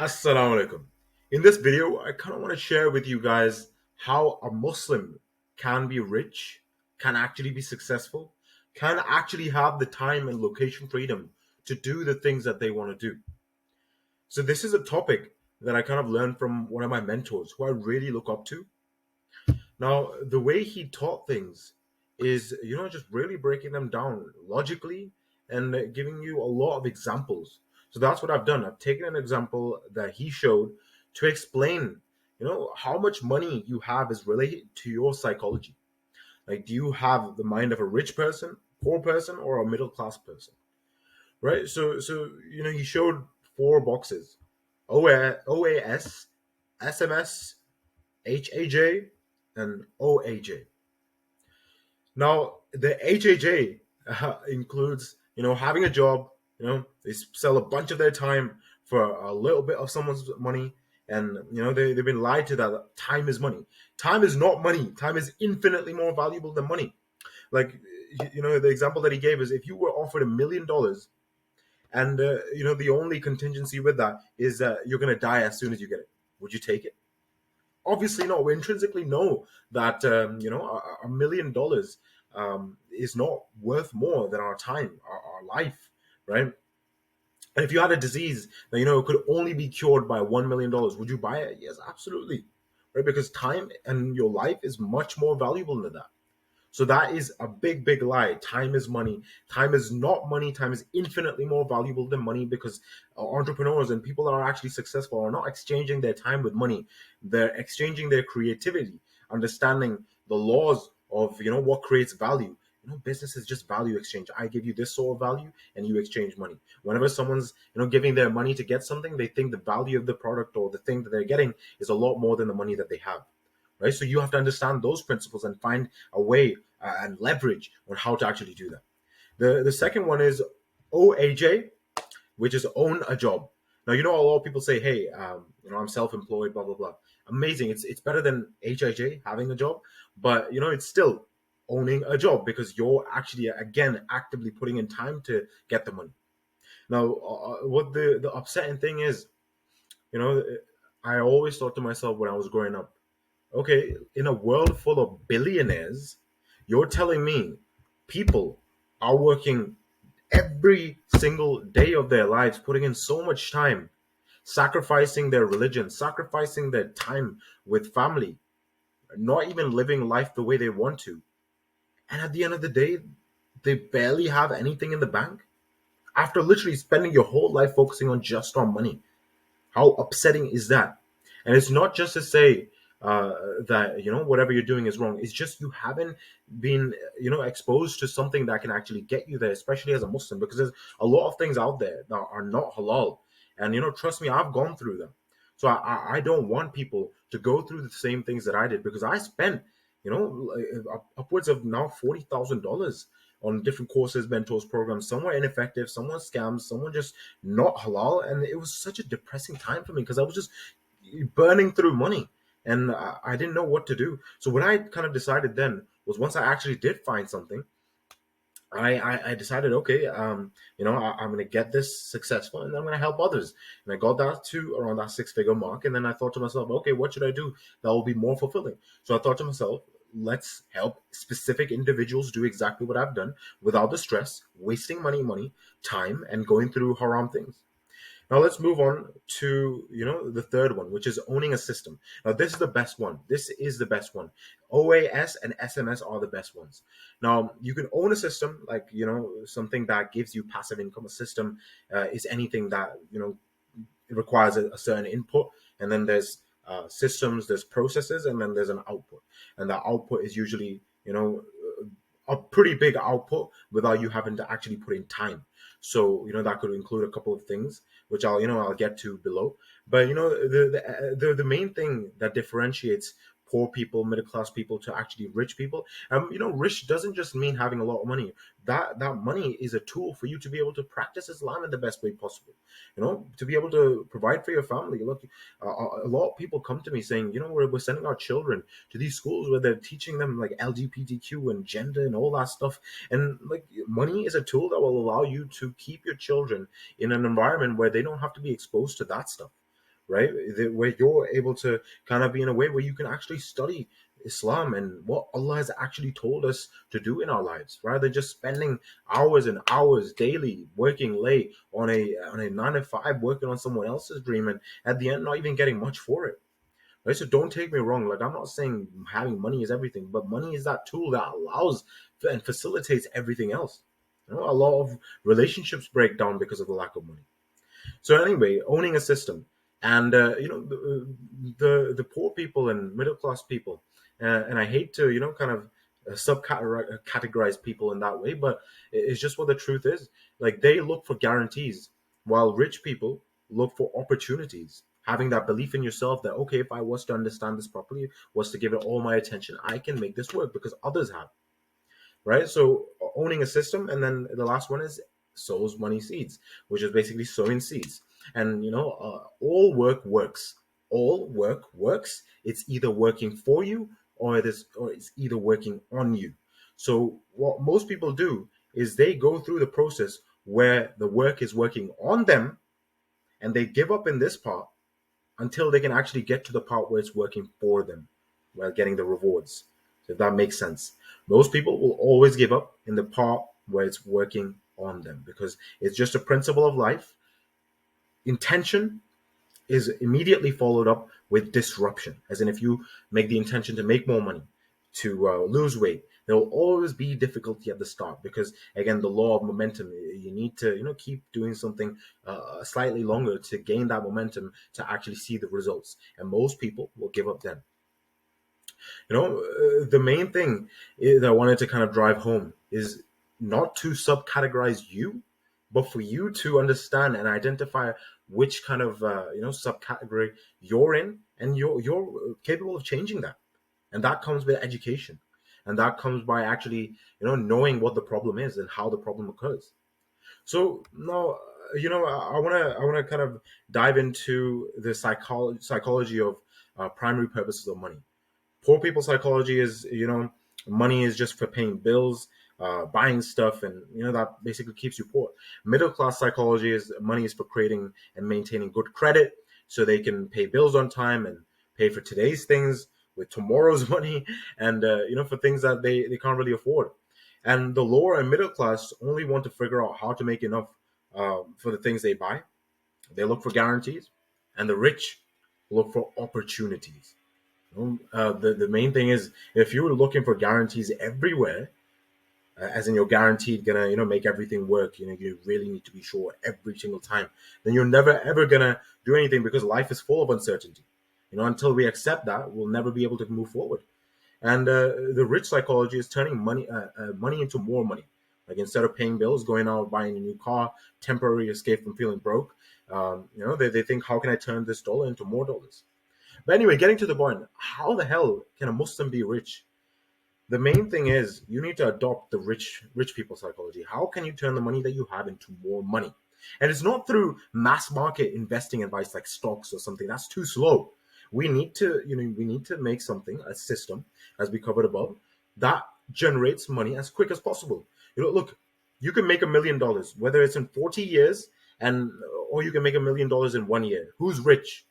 Assalamu alaikum. In this video, I kind of want to share with you guys how a Muslim can be rich, can actually be successful, can actually have the time and location freedom to do the things that they want to do. So, this is a topic that I kind of learned from one of my mentors who I really look up to. Now, the way he taught things is, just really breaking them down logically and giving you a lot of examples. So that's what I've done. I've taken an example that he showed to explain, how much money you have is related to your psychology. Like, do you have the mind of a rich person, poor person, or a middle class person? Right? So he showed four boxes: OAS, SMS, HAJ, and OAJ. Now, the HAJ includes, having a job. They sell a bunch of their time for a little bit of someone's money, and they've been lied to that time is money. Time is not money. Time is infinitely more valuable than money. Like, the example that he gave is if you were offered $1 million, and the only contingency with that is that you're gonna die as soon as you get it. Would you take it? Obviously not. We intrinsically know that $1 million is not worth more than our time, our life, right? And if you had a disease that could only be cured by $1 million, would you buy it? Yes, absolutely, right? Because time and your life is much more valuable than that. So that is a big, big lie. Time is money. Time is not money. Time is infinitely more valuable than money because entrepreneurs and people that are actually successful are not exchanging their time with money. They're exchanging their creativity, understanding the laws of what creates value. Business is just value exchange. I give you this sort of value and you exchange money. Whenever someone's giving their money to get something, they think the value of the product or the thing that they're getting is a lot more than the money that they have, right? So you have to understand those principles and find a way and leverage on how to actually do that. The second one is OAJ, which is own a job. Now a lot of people say, "Hey, I'm self-employed, blah blah blah." Amazing. It's better than HIJ having a job, but it's still owning a job because you're actually again actively putting in time to get the money. Now, what the upsetting thing is, you know, I always thought to myself when I was growing up, okay, in a world full of billionaires, you're telling me people are working every single day of their lives, putting in so much time, sacrificing their religion, sacrificing their time with family, not even living life the way they want to. And at the end of the day, they barely have anything in the bank after literally spending your whole life focusing on just on money. How upsetting is that? And it's not just to say that whatever you're doing is wrong. It's just you haven't been exposed to something that can actually get you there, especially as a Muslim, because there's a lot of things out there that are not halal. And trust me, I've gone through them. So I don't want people to go through the same things that I did because I spent upwards of now $40,000 on different courses, mentors, programs. Some were ineffective, some were scams, some were just not halal, and it was such a depressing time for me because I was just burning through money, and I didn't know what to do. So what I kind of decided then was once I actually did find something, I decided, okay, I'm going to get this successful and I'm going to help others. And I got that to around that six-figure mark. And then I thought to myself, okay, what should I do that will be more fulfilling? So I thought to myself, let's help specific individuals do exactly what I've done without the stress, wasting money, time, and going through haram things. Now let's move on to the third one, which is owning a system. Now this is the best one. This is the best one. OAS and SMS are the best ones. Now you can own a system like something that gives you passive income. A system is anything that it requires a certain input, and then there's systems, there's processes, and then there's an output. And that output is usually a pretty big output without you having to actually put in time. So that could include a couple of things, which I'll get to below. But the main thing that differentiates poor people, middle class people to actually rich people, rich doesn't just mean having a lot of money. That money is a tool for you to be able to practice Islam in the best way possible. To be able to provide for your family. Look, a lot of people come to me saying, we're sending our children to these schools where they're teaching them like LGBTQ and gender and all that stuff. And like money is a tool that will allow you to keep your children in an environment where they don't have to be exposed to that stuff. right? Where you're able to kind of be in a way where you can actually study Islam and what Allah has actually told us to do in our lives, rather than just spending hours and hours daily working late on a 9 to 5, working on someone else's dream, and at the end not even getting much for it. Right? So don't take me wrong. Like, I'm not saying having money is everything, but money is that tool that allows and facilitates everything else. A lot of relationships break down because of the lack of money. So anyway, owning a system, and the poor people and middle class people, and I hate to kind of subcategorize people in that way, but it's just what the truth is. Like, they look for guarantees, while rich people look for opportunities. Having that belief in yourself that, okay, if I was to understand this properly, was to give it all my attention, I can make this work because others have, right? So owning a system, and then the last one is sows money seeds, which is basically sowing seeds. And all work works. All work works. It's either working for you, or it's either working on you. So what most people do is they go through the process where the work is working on them, and they give up in this part until they can actually get to the part where it's working for them, while getting the rewards. So if that makes sense. Most people will always give up in the part where it's working on them, because it's just a principle of life. Intention is immediately followed up with disruption. As in, if you make the intention to make more money, to lose weight, there will always be difficulty at the start, because again, the law of momentum. You need to keep doing something slightly longer to gain that momentum to actually see the results. And most people will give up then. The main thing that I wanted to kind of drive home is not to subcategorize you, but for you to understand and identify which kind of subcategory you're in, and you're capable of changing that. And that comes with education, and that comes by actually knowing what the problem is and how the problem occurs. So now, I want to kind of dive into the psychology of primary purposes of money. Poor people psychology is, money is just for paying bills, buying stuff, and that basically keeps you poor. Middle class psychology is money is for creating and maintaining good credit, so they can pay bills on time and pay for today's things with tomorrow's money, and for things that they can't really afford. And the lower and middle class only want to figure out how to make enough for the things they buy. They look for guarantees, and the rich look for opportunities. The main thing is, if you're looking for guarantees everywhere, as in you're guaranteed gonna make everything work, you really need to be sure every single time, then you're never ever gonna do anything, because life is full of uncertainty. Until we accept that, we'll never be able to move forward. And the rich psychology is turning money into more money. Like, instead of paying bills, going out buying a new car, temporary escape from feeling broke. They think, how can I turn this dollar into more dollars? But anyway, getting to the point, how the hell can a Muslim be rich? The main thing is, you need to adopt the rich people psychology. How can you turn the money that you have into more money? And it's not through mass market investing advice like stocks or something. That's too slow. We need to make something, a system, as we covered above, that generates money as quick as possible. Look, you can make $1 million, whether it's in 40 years, and or you can make $1 million in 1 year. Who's rich?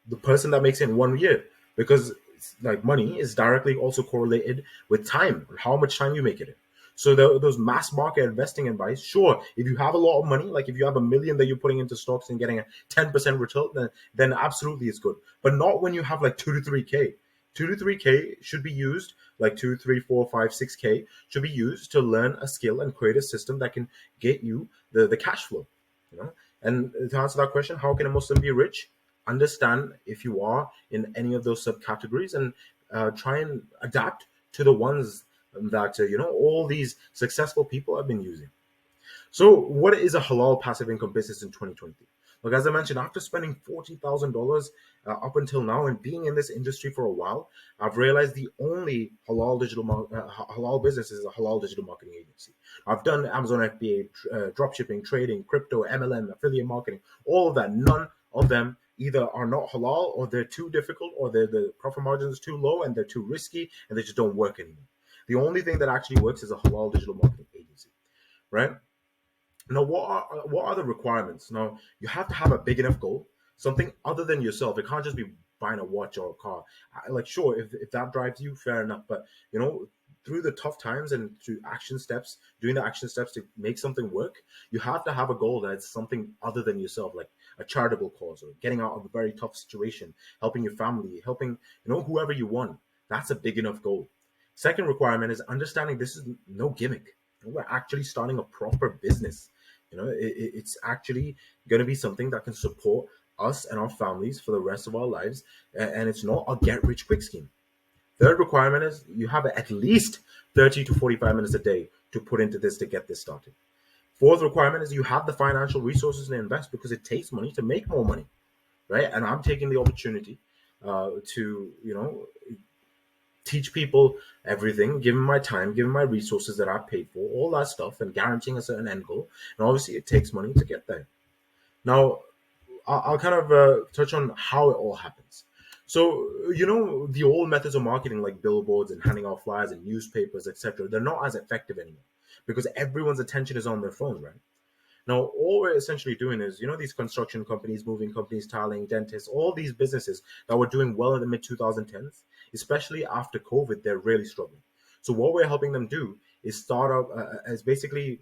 The person that makes it in 1 year, because like, money is directly also correlated with time and how much time you make it in. So those mass market investing advice, sure, if you have a lot of money, like if you have 1 million that you're putting into stocks and getting a 10% return, then absolutely it's good. But not when you have like 2 to 3K. 2 to 3K should be used, like 2, 3, 4, 5, 6K should be used to learn a skill and create a system that can get you the cash flow. And to answer that question, how can a Muslim be rich? Understand if you are in any of those subcategories, and try and adapt to the ones that all these successful people have been using. So, what is a halal passive income business in 2020? Look, as I mentioned, after spending $40,000 up until now and being in this industry for a while, I've realized the only halal business is a halal digital marketing agency. I've done Amazon FBA, dropshipping, trading, crypto, MLM, affiliate marketing, all of that. None of them either are not halal, or they're too difficult, or the profit margins too low, and they're too risky, and they just don't work anymore. The only thing that actually works is a halal digital marketing agency, right? Now, what are the requirements? Now, you have to have a big enough goal. something other than yourself. It can't just be buying a watch or a car. Like, sure, if that drives you, fair enough. But through the tough times and through action steps, doing the action steps to make something work, you have to have a goal that's something other than yourself, like a charitable cause or getting out of a very tough situation, helping your family, helping whoever you want. That's a big enough goal. Second requirement is understanding this is no gimmick. We're actually starting a proper business. It's actually going to be something that can support us and our families for the rest of our lives, and it's not a get rich quick scheme. Third requirement is you have at least 30 to 45 minutes a day to put into this to get this started. Fourth requirement is you have the financial resources to invest, because it takes money to make more money, right? And I'm taking the opportunity to teach people everything, give them my time, give them my resources that I've paid for, all that stuff, and guaranteeing a certain end goal. And obviously, it takes money to get there. Now, I'll kind of touch on how it all happens. So, the old methods of marketing, like billboards and handing out flyers and newspapers, etc., they're not as effective anymore because everyone's attention is on their phones, right? Now, all we're essentially doing is, these construction companies, moving companies, tiling, dentists, all these businesses that were doing well in the mid 2010s, especially after COVID, they're really struggling. So, what we're helping them do is start up as basically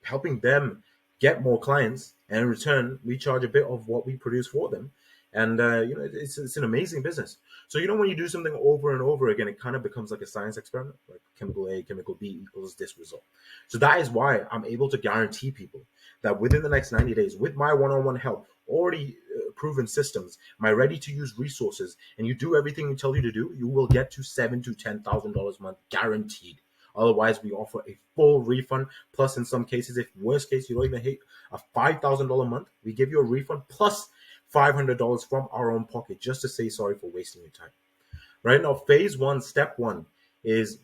helping them get more clients, and in return, we charge a bit of what we produce for them. And it's an amazing business. So when you do something over and over again, it kind of becomes like a science experiment, like chemical A, chemical B equals this result. So that is why I'm able to guarantee people that within the next 90 days, with my one-on-one help, already proven systems, my ready-to-use resources, and you do everything we tell you to do, you will get to $7,000 to $10,000 a month guaranteed. Otherwise, we offer a full refund. Plus, in some cases, if worst case you don't even hit a $5,000 a month, we give you a refund plus $500 from our own pocket, just to say sorry for wasting your time. Right now, phase one, step one is,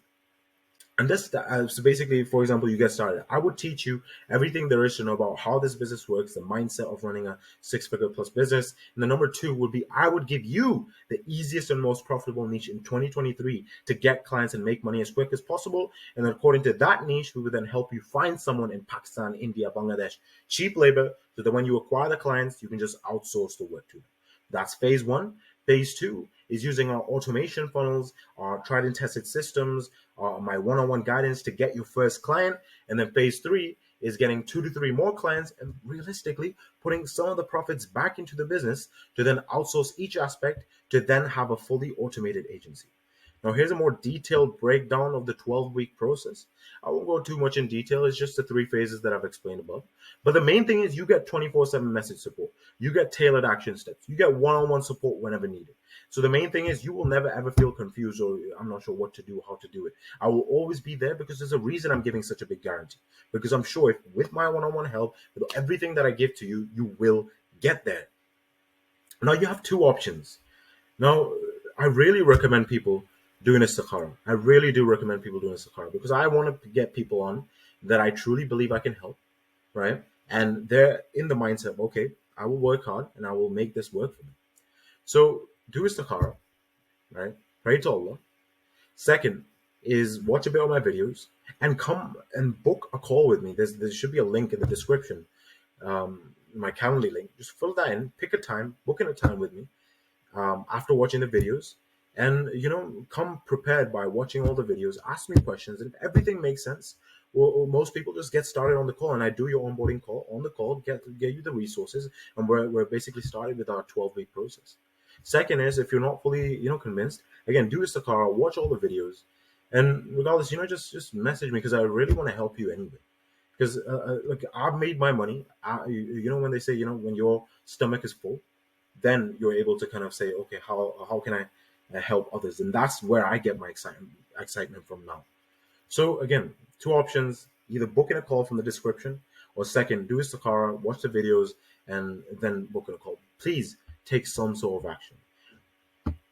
and this so basically, for example, you get started. I would teach you everything there is to know about how this business works, the mindset of running a six-figure plus business. And the number two would be, I would give you the easiest and most profitable niche in 2023 to get clients and make money as quick as possible. And then according to that niche, we would then help you find someone in Pakistan, India, Bangladesh, cheap labor, so that when you acquire the clients, you can just outsource the work to them. That's phase one. Phase two is using our automation funnels, our tried and tested systems, my one-on-one guidance to get your first client. And then phase three is getting 2 to 3 more clients and realistically putting some of the profits back into the business to then outsource each aspect to then have a fully automated agency. Now, here's a more detailed breakdown of the 12-week process. I won't go too much in detail. It's just the 3 phases that I've explained above. But the main thing is you get 24/7 message support. You get tailored action steps. You get one-on-one support whenever needed. So the main thing is you will never ever feel confused or I'm not sure what to do, how to do it. I will always be there because there's a reason I'm giving such a big guarantee. Because I'm sure if with my one-on-one help, with everything that I give to you, you will get there. Now you have two options. Now, I really recommend people doing istikhara. I really do recommend people doing istikhara because I want to get people on that I truly believe I can help, right? And they're in the mindset of, okay, I will work hard and I will make this work for me. So do istikhara, right? Pray to Allah. Second is watch a bit of my videos and come and book a call with me. There should be a link in the description, my Calendly link. Just fill that in, pick a time, book in a time with me after watching the videos, and come prepared by watching all the videos. Ask me questions, and if everything makes sense, well, most people just get started on the call, and I do your onboarding call on the call, get you the resources, and we're basically started with our 12-week process. Second is, if you're not fully convinced, again, do Istakara, watch all the videos, and regardless, just message me because I really want to help you anyway. Because look, I've made my money. When they say when your stomach is full, then you're able to kind of say, okay, how can I help others? And that's where I get my excitement from now. So again, two options: either book in a call from the description, or second, do Istakara, watch the videos, and then book in a call. Please take some sort of action.